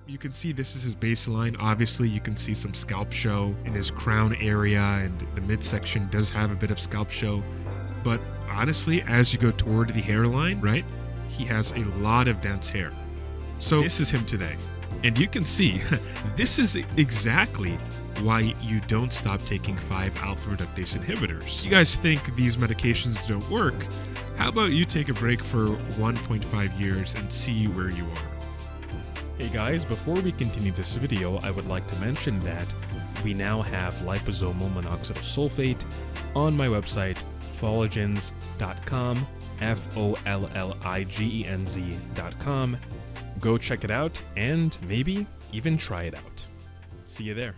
You can see this is his baseline. Obviously, you can see some scalp show in his crown area, and the midsection does have a bit of scalp show. But honestly, as you go toward the hairline, right, he has a lot of dense hair. So this is him today. And you can see, this is exactly why you don't stop taking 5-alpha reductase inhibitors. You guys think these medications don't work? How about you take a break for 1.5 years and see where you are? Hey guys, before we continue this video, I would like to mention that we now have liposomal minoxidil sulfate on my website, folligens.com, folligens.com. Go check it out and maybe even try it out. See you there.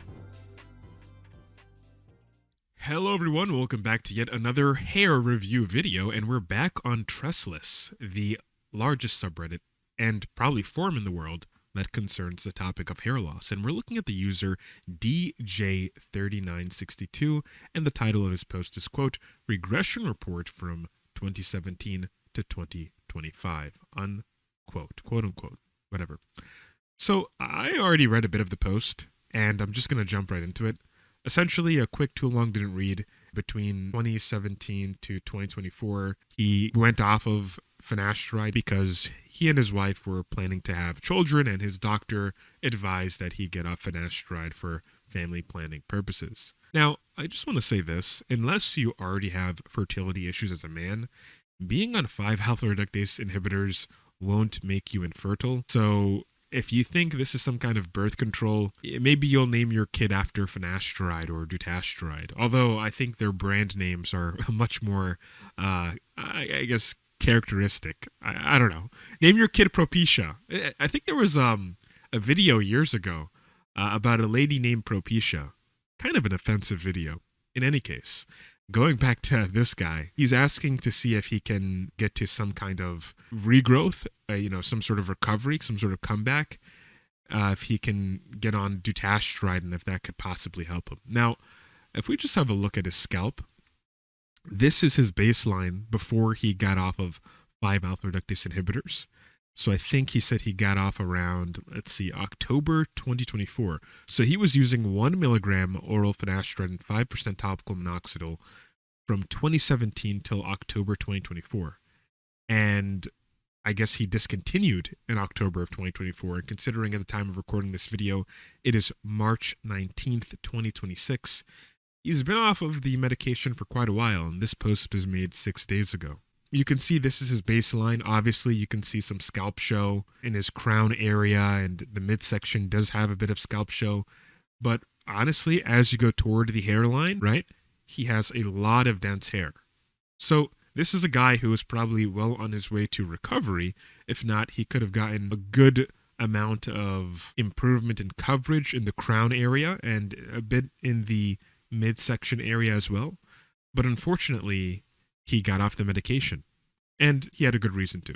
Hello everyone, welcome back to yet another hair review video, and we're back on Tressless, the largest subreddit and probably forum in the world that concerns the topic of hair loss. And we're looking at the user DJ3962, and the title of his post is, quote, Regression Report from 2017 to 2025, unquote, quote unquote, whatever. So I already read a bit of the post, and I'm just going to jump right into it. Essentially, a quick too long didn't read. Between 2017 to 2024, he went off of Finasteride because he and his wife were planning to have children, and his doctor advised that he get off Finasteride for family planning purposes. Now, I just want to say this, unless you already have fertility issues as a man, being on 5-alpha reductase inhibitors won't make you infertile. So if you think this is some kind of birth control, maybe you'll name your kid after Finasteride or dutasteride. Although I think their brand names are much more, I guess, characteristic. I don't know. Name your kid Propecia. I think there was a video years ago about a lady named Propecia. Kind of an offensive video. In any case, going back to this guy, he's asking to see if he can get to some kind of regrowth, some sort of recovery, some sort of comeback, if he can get on dutasteride and if that could possibly help him. Now, if we just have a look at his scalp, this is his baseline before he got off of 5-alpha reductase inhibitors. So I think he said he got off around, October 2024. So he was using 1 milligram oral finasteride and 5% topical minoxidil from 2017 till October 2024. And I guess he discontinued in October of 2024. And considering at the time of recording this video, it is March 19th, 2026. He's been off of the medication for quite a while, and this post was made 6 days ago. You can see this is his baseline. Obviously, you can see some scalp show in his crown area, and the midsection does have a bit of scalp show. But honestly, as you go toward the hairline, right, he has a lot of dense hair. So this is a guy who is probably well on his way to recovery. If not, he could have gotten a good amount of improvement in coverage in the crown area and a bit in the midsection area as well. But unfortunately, he got off the medication, and he had a good reason to.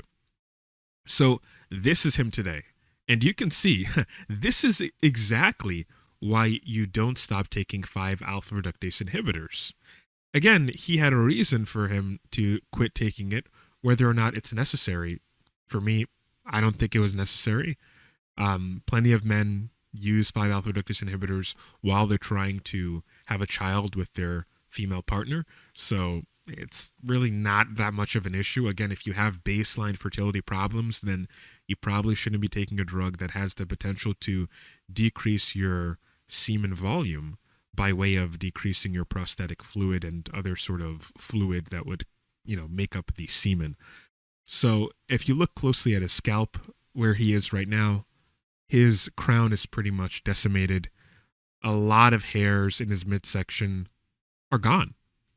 So this is him today, and you can see this is exactly why you don't stop taking 5-alpha reductase inhibitors. Again, he had a reason for him to quit taking it. Whether or not it's necessary, for me, I don't think it was necessary. Plenty of men use 5-alpha reductase inhibitors while they're trying to have a child with their female partner, so it's really not that much of an issue. Again, if you have baseline fertility problems, then you probably shouldn't be taking a drug that has the potential to decrease your semen volume by way of decreasing your prostatic fluid and other sort of fluid that would, make up the semen. So if you look closely at his scalp, where he is right now, his crown is pretty much decimated. A lot of hairs in his midsection are gone,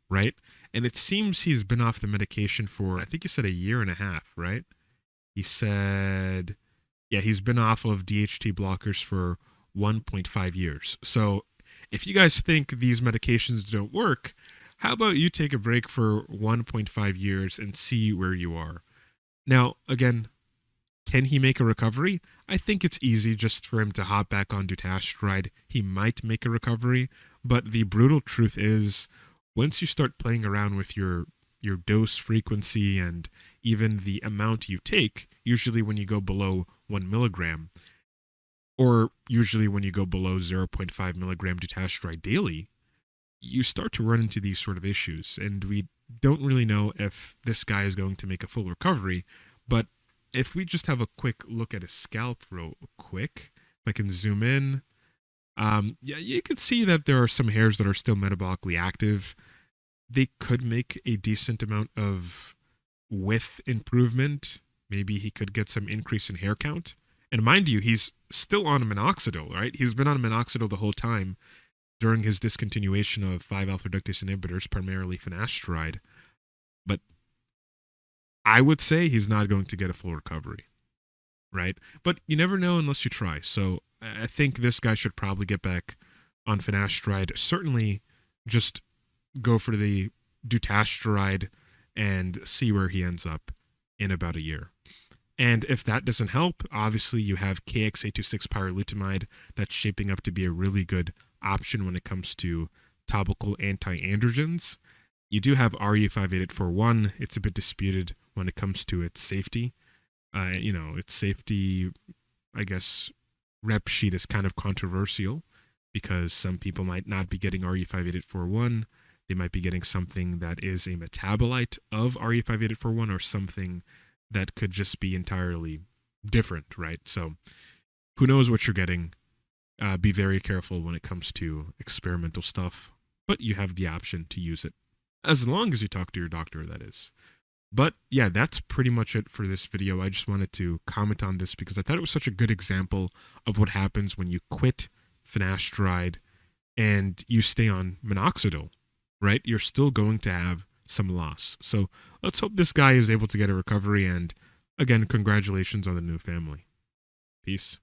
right? And it seems he's been off the medication for, I think he said 1.5 years, right? He said, yeah, he's been off of DHT blockers for 1.5 years. So if you guys think these medications don't work, how about you take a break for 1.5 years and see where you are? Now, again, can he make a recovery? I think it's easy just for him to hop back on dutasteride. He might make a recovery, but the brutal truth is, once you start playing around with your dose frequency and even the amount you take, usually when you go below 1 milligram, or usually when you go below 0.5 milligram dutasteride daily, you start to run into these sort of issues. And we don't really know if this guy is going to make a full recovery. But if we just have a quick look at his scalp real quick, if I can zoom in, yeah, you can see that there are some hairs that are still metabolically active. They could make a decent amount of width improvement. Maybe he could get some increase in hair count. And mind you, he's still on minoxidil, right? He's been on minoxidil the whole time during his discontinuation of 5-alpha reductase inhibitors, primarily finasteride. But I would say he's not going to get a full recovery, right? But you never know unless you try. So I think this guy should probably get back on finasteride. Certainly just go for the dutasteride and see where he ends up in about a year. And if that doesn't help, obviously you have KX826 pyrilutamide that's shaping up to be a really good option when it comes to topical anti-androgens. You do have RU58841. It's a bit disputed when it comes to its safety. Its safety, I guess, rep sheet is kind of controversial because some people might not be getting RU58841. They might be getting something that is a metabolite of RU58841 or something that could just be entirely different, right? So who knows what you're getting. Be very careful when it comes to experimental stuff, but you have the option to use it as long as you talk to your doctor, that is. But yeah, that's pretty much it for this video. I just wanted to comment on this because I thought it was such a good example of what happens when you quit finasteride and you stay on minoxidil, right? You're still going to have some loss. So let's hope this guy is able to get a recovery. And again, congratulations on the new family. Peace.